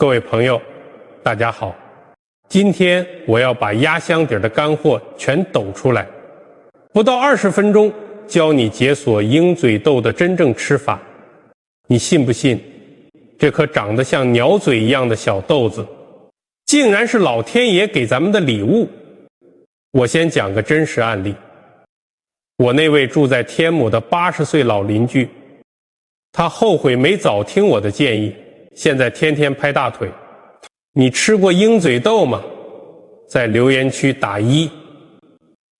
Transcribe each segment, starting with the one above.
各位朋友，大家好，今天我要把压箱底的干货全抖出来，不到20分钟教你解锁鹰嘴豆的真正吃法。你信不信，这颗长得像鸟嘴一样的小豆子，竟然是老天爷给咱们的礼物。我先讲个真实案例。我那位住在天母的80岁老邻居，他后悔没早听我的建议，现在天天拍大腿。你吃过鹰嘴豆吗？在留言区打1，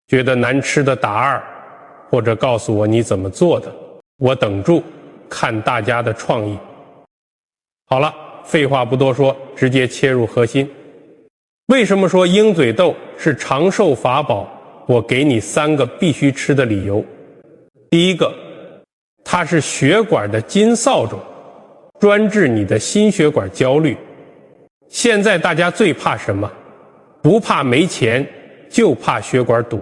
觉得难吃的打2，或者告诉我你怎么做的，我等住看大家的创意。好了，废话不多说，直接切入核心。为什么说鹰嘴豆是长寿法宝？我给你3个必须吃的理由。第一个，它是血管的金扫帚，专治你的心血管焦虑。现在大家最怕什么？不怕没钱，就怕血管堵。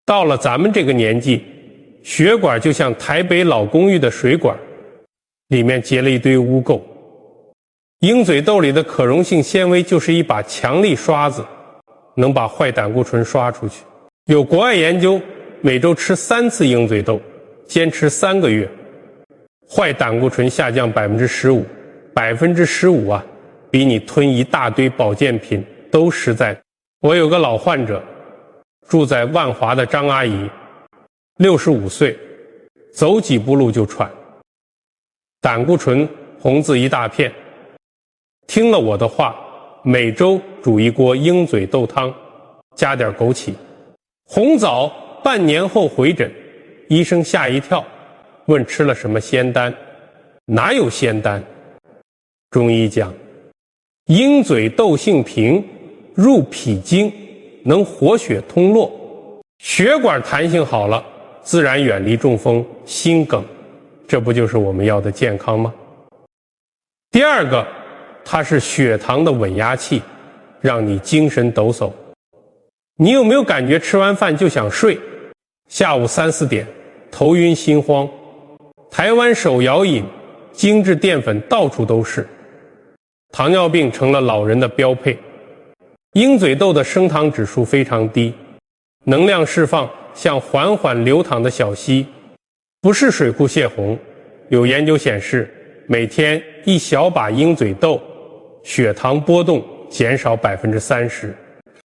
到了咱们这个年纪，血管就像台北老公寓的水管，里面结了一堆污垢。鹰嘴豆里的可溶性纤维就是一把强力刷子，能把坏胆固醇刷出去。有国外研究，每周吃3次鹰嘴豆，坚持3个月，坏胆固醇下降15%，15%啊，比你吞一大堆保健品都实在。我有个老患者，住在万华的张阿姨，65岁，走几步路就喘，胆固醇红字一大片。听了我的话，每周煮一锅鹰嘴豆汤，加点枸杞，红枣半年后回诊，医生吓一跳，问吃了什么仙丹？哪有仙丹？中医讲，鹰嘴豆性平，入脾经，能活血通络，血管弹性好了，自然远离中风、心梗，这不就是我们要的健康吗？第二个，它是血糖的稳压器，让你精神抖擞。你有没有感觉吃完饭就想睡？下午3、4点，头晕心慌。台湾手摇饮、精致淀粉到处都是，糖尿病成了老人的标配。鹰嘴豆的升糖指数非常低，能量释放像缓缓流淌的小溪，不是水库泄洪。有研究显示，每天1小把鹰嘴豆，血糖波动减少30%。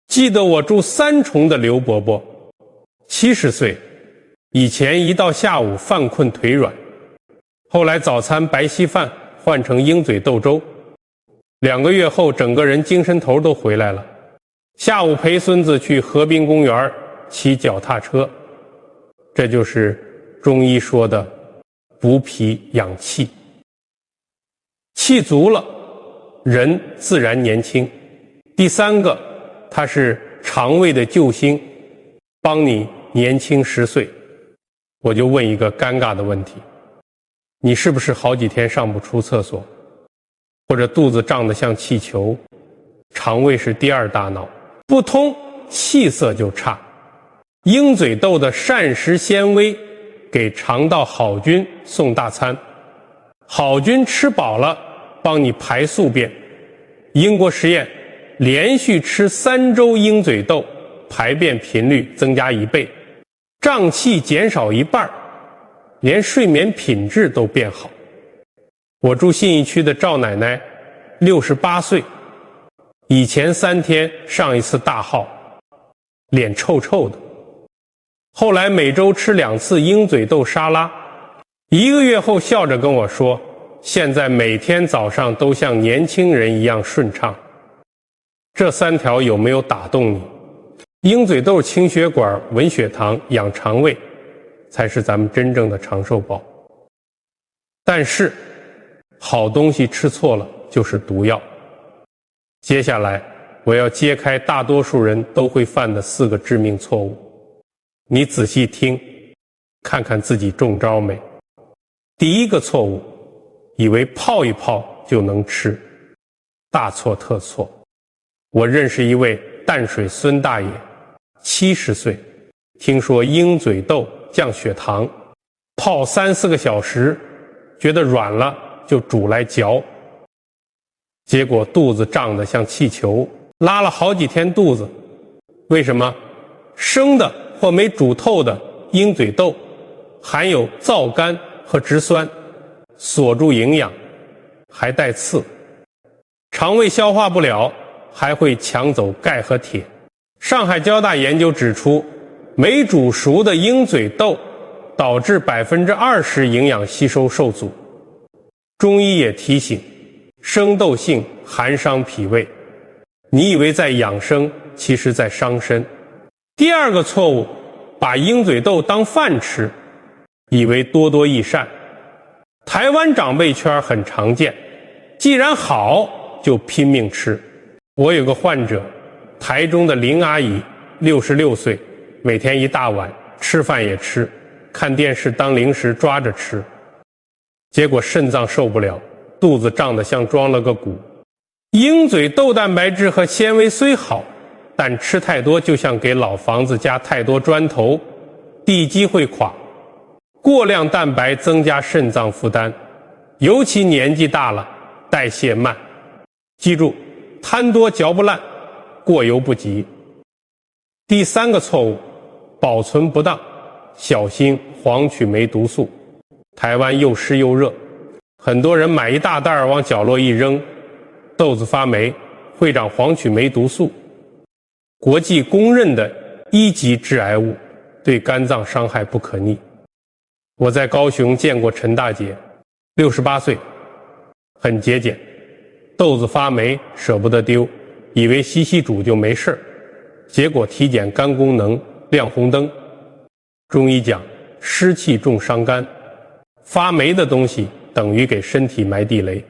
记得我住3重的刘伯伯，70岁，以前一到下午犯困腿软，后来早餐白稀饭换成鹰嘴豆粥，2个月后整个人精神头都回来了。下午陪孙子去河滨公园骑脚踏车，这就是中医说的补脾养气。气足了，人自然年轻。第3个，它是肠胃的救星，帮你年轻10岁。我就问一个尴尬的问题，你是不是好几天上不出厕所，或者肚子胀得像气球？肠胃是第2大脑，不通气色就差。鹰嘴豆的膳食纤维给肠道好菌送大餐，好菌吃饱了帮你排宿便。英国实验，连续吃3周鹰嘴豆，排便频率增加1倍，胀气减少1半，连睡眠品质都变好。我住信义区的赵奶奶68岁，以前3天上一次大号，脸臭臭的，后来每周吃2次鹰嘴豆沙拉，1个月后笑着跟我说，现在每天早上都像年轻人一样顺畅。这3条有没有打动你？鹰嘴豆清血管、稳血糖、养肠胃，才是咱们真正的长寿宝。但是好东西吃错了就是毒药。接下来我要揭开大多数人都会犯的4个致命错误，你仔细听，看看自己中招没。第1个错误，以为泡一泡就能吃，大错特错。我认识一位淡水孙大爷，70岁，听说鹰嘴豆降血糖，泡3、4个小时，觉得软了就煮来嚼，结果肚子胀得像气球，拉了好几天肚子。为什么？生的或没煮透的鹰嘴豆含有皂苷和植酸，锁住营养，还带刺，肠胃消化不了，还会抢走钙和铁。上海交大研究指出，没煮熟的鹰嘴豆导致20%营养吸收受阻。中医也提醒，生豆性寒伤脾胃，你以为在养生，其实在伤身。第二个错误，把鹰嘴豆当饭吃，以为多多益善。台湾长辈圈很常见，既然好就拼命吃。我有个患者，台中的林阿姨，66岁，每天一大碗，吃饭也吃，看电视当零食抓着吃，结果肾脏受不了，肚子胀得像装了个鼓。鹰嘴豆蛋白质和纤维虽好，但吃太多就像给老房子加太多砖头，地基会垮。过量蛋白增加肾脏负担，尤其年纪大了，代谢慢。记住，贪多嚼不烂，过犹不及。第三个错误，保存不当，小心黄曲霉毒素。台湾又湿又热，很多人买一大袋往角落一扔，豆子发霉，会长黄曲霉毒素，国际公认的1级致癌物，对肝脏伤害不可逆。我在高雄见过陈大姐，68岁，很节俭，豆子发霉舍不得丢，以为洗洗煮就没事，结果体检肝功能亮红灯。中医讲湿气重伤肝，发霉的东西等于给身体埋地雷，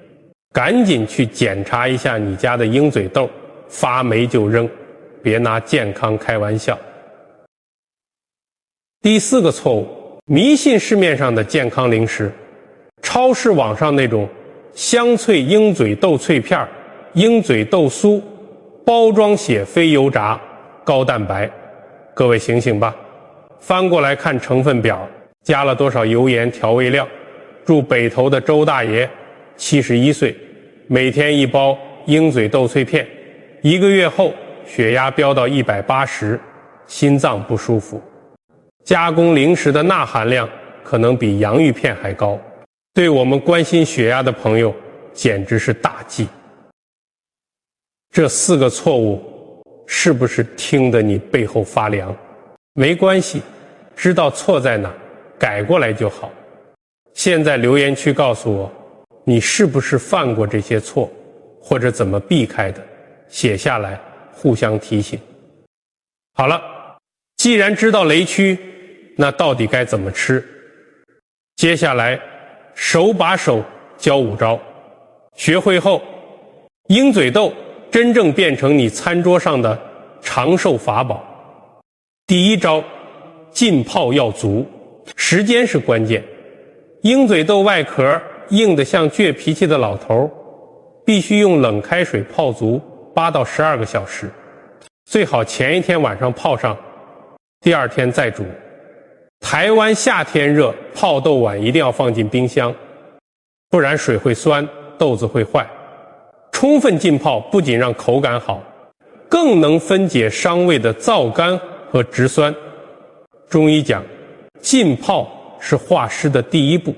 赶紧去检查一下你家的鹰嘴豆，发霉就扔，别拿健康开玩笑。第四个错误，迷信市面上的健康零食，超市网上那种香脆鹰嘴豆脆片、鹰嘴豆酥，包装写非油炸，高蛋白。各位醒醒吧，翻过来看成分表，加了多少油盐调味料。住北头的周大爷71岁，每天一包鹰嘴豆脆片，1个月后血压飙到180，心脏不舒服。加工零食的钠含量可能比洋芋片还高，对我们关心血压的朋友简直是大忌。这4个错误是不是听得你背后发凉？没关系，知道错在哪，改过来就好。现在留言区告诉我，你是不是犯过这些错，或者怎么避开的，写下来互相提醒。好了，既然知道雷区，那到底该怎么吃？接下来手把手教5招，学会后，鹰嘴豆真正变成你餐桌上的长寿法宝。第1招，浸泡要足，时间是关键。鹰嘴豆外壳硬得像倔脾气的老头，必须用冷开水泡足8到12个小时，最好前一天晚上泡上，第2天再煮。台湾夏天热，泡豆碗一定要放进冰箱，不然水会酸，豆子会坏。充分浸泡不仅让口感好，更能分解伤胃的皂苷和植酸。中医讲，浸泡是化湿的第1步，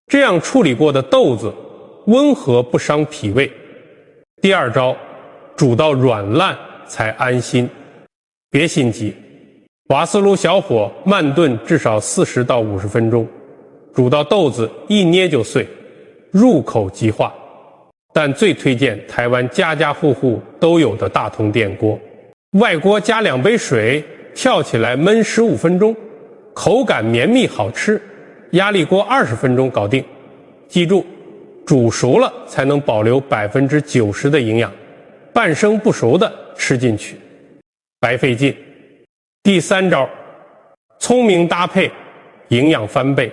这样处理过的豆子温和不伤脾胃。第2招，煮到软烂才安心，别心急，瓦斯炉小火慢炖至少40到50分钟，煮到豆子一捏就碎，入口即化。但最推荐台湾家家户户都有的大同电锅，外锅加2杯水，跳起来焖15分钟，口感绵密好吃。压力锅20分钟搞定。记住，煮熟了才能保留90%的营养，半生不熟的吃进去，白费劲。第3招，聪明搭配，营养翻倍。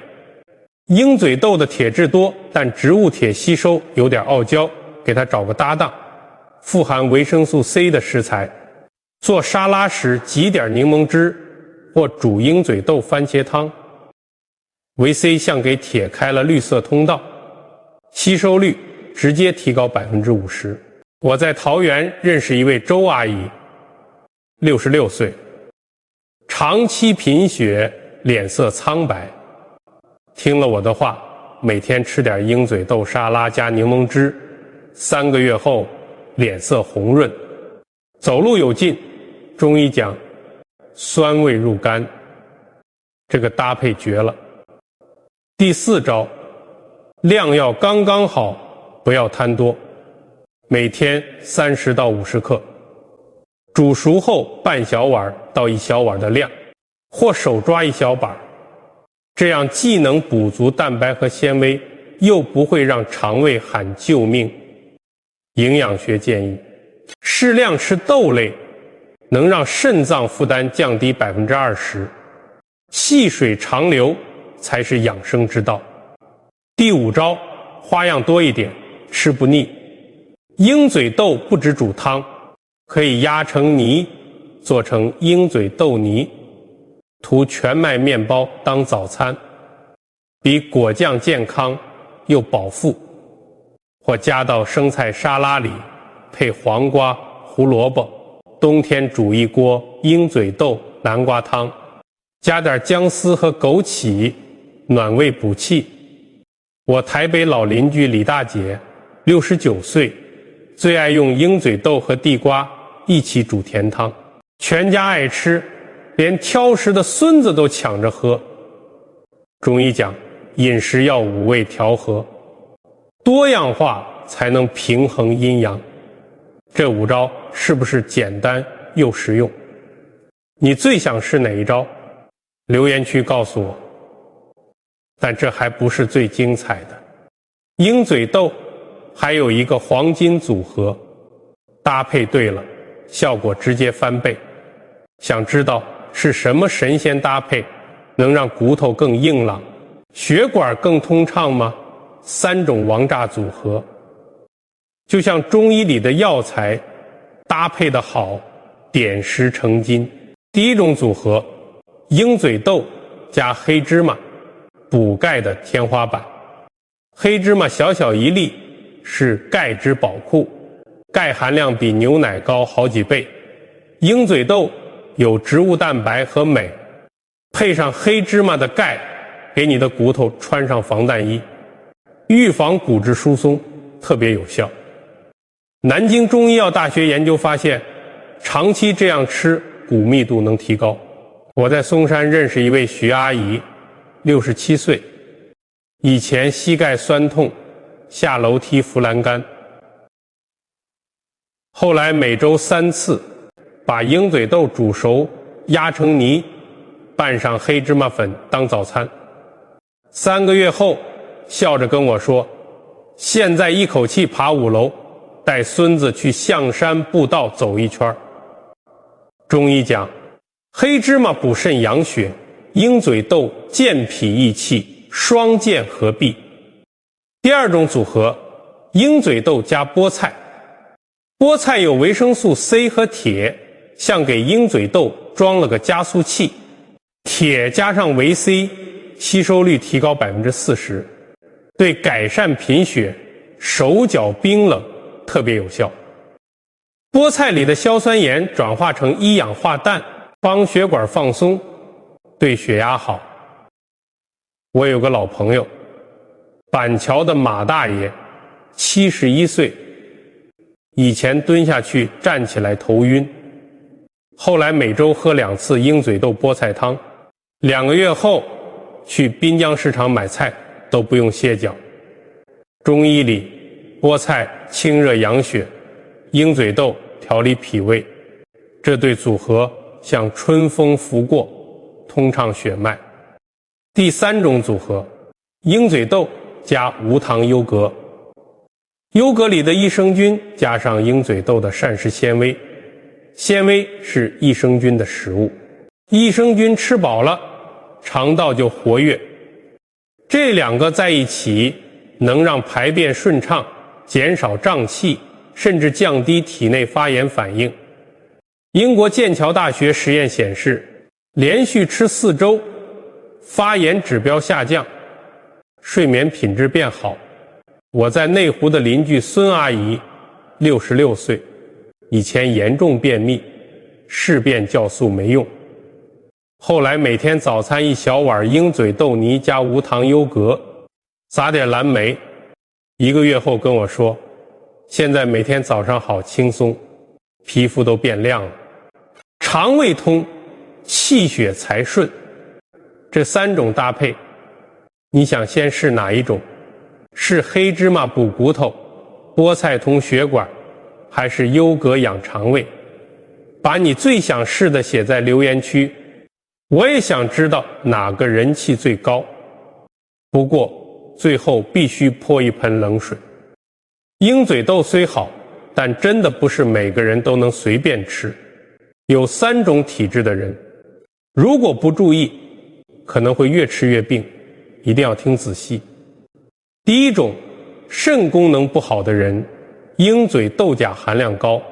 鹰嘴豆的铁质多，但植物铁吸收有点傲娇，给它找个搭档。富含维生素 C 的食材，做沙拉时挤点柠檬汁，或煮鹰嘴豆番茄汤。维 C 像给铁开了绿色通道，吸收率直接提高50%。我在桃园认识一位周阿姨，66岁，长期贫血，脸色苍白，听了我的话，每天吃点鹰嘴豆沙拉加柠檬汁，3个月后脸色红润，走路有劲。中医讲酸味入肝，这个搭配绝了。第4招，量要刚刚好，不要贪多，每天30到50克，煮熟后半小碗到1小碗的量，或手抓1小把，这样既能补足蛋白和纤维，又不会让肠胃喊救命。营养学建议，适量吃豆类，能让肾脏负担降低20%，细水长流才是养生之道。第5招，花样多一点，吃不腻。鹰嘴豆不只煮汤，可以压成泥，做成鹰嘴豆泥，涂全麦面包当早餐，比果酱健康又饱腹。或加到生菜沙拉里，配黄瓜、胡萝卜，冬天煮一锅鹰嘴豆南瓜汤，加点姜丝和枸杞，暖胃补气。我台北老邻居李大姐69岁，最爱用鹰嘴豆和地瓜一起煮甜汤，全家爱吃，连挑食的孙子都抢着喝。中医讲，饮食要5味调和，多样化才能平衡阴阳。这5招是不是简单又实用？你最想试哪一招？留言区告诉我。但这还不是最精彩的，鹰嘴豆还有一个黄金组合，搭配对了，效果直接翻倍。想知道是什么神仙搭配能让骨头更硬朗，血管更通畅吗？3种王炸组合，就像中医里的药材，搭配的好，点石成金。第1种组合，鹰嘴豆加黑芝麻，补钙的天花板。黑芝麻小小一粒，是钙质宝库，钙含量比牛奶高好几倍。鹰嘴豆有植物蛋白和镁，配上黑芝麻的钙，给你的骨头穿上防弹衣，预防骨质疏松，特别有效。南京中医药大学研究发现，长期这样吃，骨密度能提高。我在嵩山认识一位徐阿姨，67岁，以前膝盖酸痛，下楼梯扶栏杆，后来每周3次，把鹰嘴豆煮熟，压成泥，拌上黑芝麻粉当早餐。3个月后，笑着跟我说，现在一口气爬5楼，带孙子去象山步道走一圈。中医讲，黑芝麻补肾养血，鹰嘴豆健脾益气，双健合璧。第2种组合，鹰嘴豆加菠菜。菠菜有维生素 C 和铁，像给鹰嘴豆装了个加速器，铁加上维 C， 吸收率提高40%，对改善贫血、手脚冰冷特别有效。菠菜里的硝酸盐转化成一氧化氮，帮血管放松，对血压好。我有个老朋友，板桥的马大爷，71岁，以前蹲下去站起来头晕，后来每周喝2次鹰嘴豆菠菜汤，2个月后去滨江市场买菜都不用歇脚。中医里，菠菜清热养血，鹰嘴豆调理脾胃，这对组合像春风拂过，通畅血脉。第3种组合，鹰嘴豆加无糖优格。优格里的益生菌加上鹰嘴豆的膳食纤维，纤维是益生菌的食物，益生菌吃饱了，肠道就活跃，这2个在一起能让排便顺畅，减少胀气，甚至降低体内发炎反应。英国剑桥大学实验显示，连续吃4周，发炎指标下降，睡眠品质变好，我在内湖的邻居孙阿姨66岁，以前严重便秘，试遍酵素没用，后来每天早餐一小碗鹰嘴豆泥加无糖优格，撒点蓝莓，1个月后跟我说，现在每天早上好轻松，皮肤都变亮了。肠胃通，气血才顺，这3种搭配，你想先试哪一种？是黑芝麻补骨头，菠菜通血管，还是优格养肠胃？把你最想试的写在留言区，我也想知道哪个人气最高。不过最后必须泼一盆冷水，鹰嘴豆虽好，但真的不是每个人都能随便吃。有3种体质的人，如果不注意，可能会越吃越病，一定要听仔细。第一种，肾功能不好的人，鹰嘴豆钾含量高，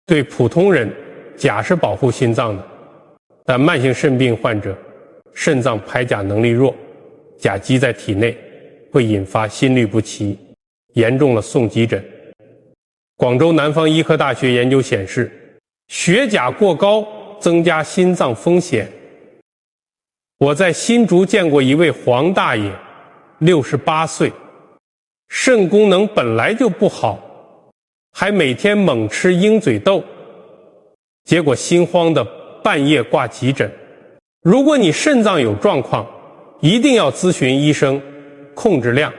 对普通人，钾是保护心脏的，但慢性肾病患者，肾脏排钾能力弱，钾积在体内，会引发心律不齐，严重了送急诊。广州南方医科大学研究显示，血钾过高增加心脏风险。我在新竹见过一位黄大爷，68岁，肾功能本来就不好，还每天猛吃鹰嘴豆，结果心慌的半夜挂急诊。如果你肾脏有状况，一定要咨询医生，控制量，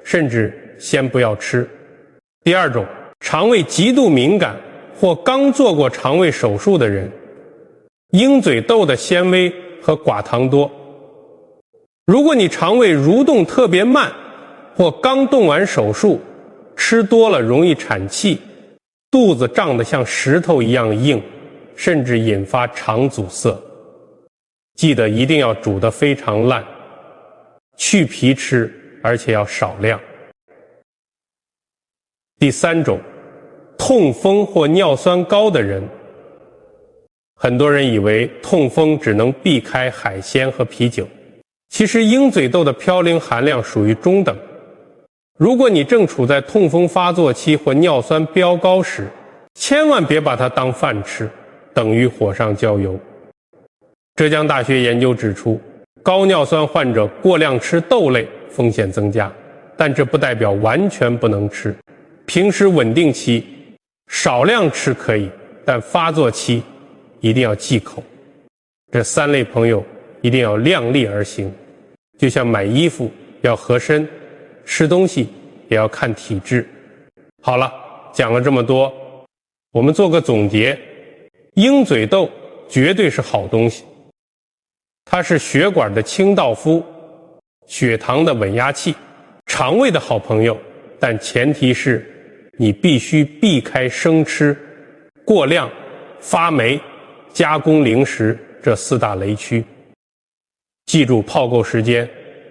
甚至先不要吃。第二种，肠胃极度敏感或刚做过肠胃手术的人，鹰嘴豆的纤维和寡糖多。如果你肠胃蠕动特别慢，或刚动完手术，吃多了容易产气，肚子胀得像石头一样硬，甚至引发肠阻塞。记得一定要煮得非常烂，去皮吃，而且要少量。第3种，痛风或尿酸高的人，很多人以为痛风只能避开海鲜和啤酒，其实鹰嘴豆的嘌呤含量属于中等。如果你正处在痛风发作期或尿酸飙高时，千万别把它当饭吃，等于火上浇油。浙江大学研究指出，高尿酸患者过量吃豆类风险增加，但这不代表完全不能吃。平时稳定期少量吃可以，但发作期一定要忌口。这3类朋友一定要量力而行，就像买衣服要合身，吃东西也要看体质。好了，讲了这么多，我们做个总结。鹰嘴豆绝对是好东西，它是血管的清道夫，血糖的稳压器，肠胃的好朋友，但前提是你必须避开生吃、过量、发霉、加工零食这4大雷区。记住泡够时间，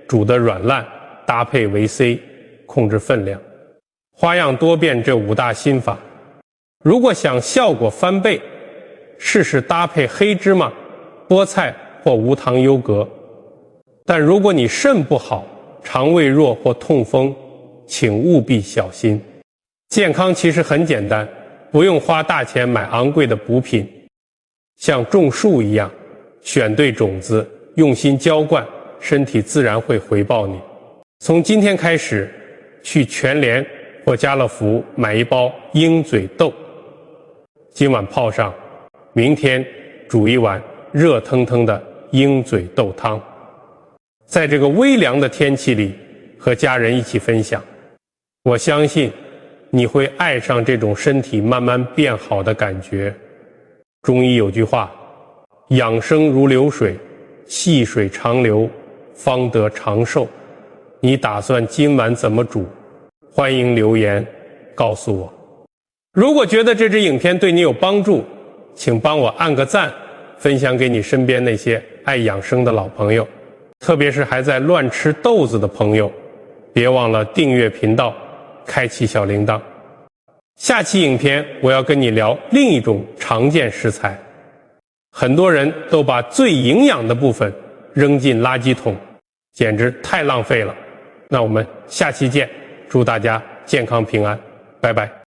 煮得软烂，搭配维 C， 控制分量，花样多变这5大心法。如果想效果翻倍，试试搭配黑芝麻、菠菜或无糖优格。但如果你肾不好、肠胃弱或痛风，请务必小心。健康其实很简单，不用花大钱买昂贵的补品，像种树一样，选对种子，用心浇灌，身体自然会回报你。从今天开始，去全联或家乐福买一包鹰嘴豆，今晚泡上，明天煮一碗热腾腾的鹰嘴豆汤，在这个微凉的天气里和家人一起分享。我相信你会爱上这种身体慢慢变好的感觉。中医有句话，养生如流水，细水长流，方得长寿。你打算今晚怎么煮？欢迎留言告诉我。如果觉得这支影片对你有帮助，请帮我按个赞，分享给你身边那些爱养生的老朋友，特别是还在乱吃豆子的朋友，别忘了订阅频道，开启小铃铛。下期影片我要跟你聊另一种常见食材，很多人都把最营养的部分扔进垃圾桶，简直太浪费了。那我们下期见，祝大家健康平安，拜拜。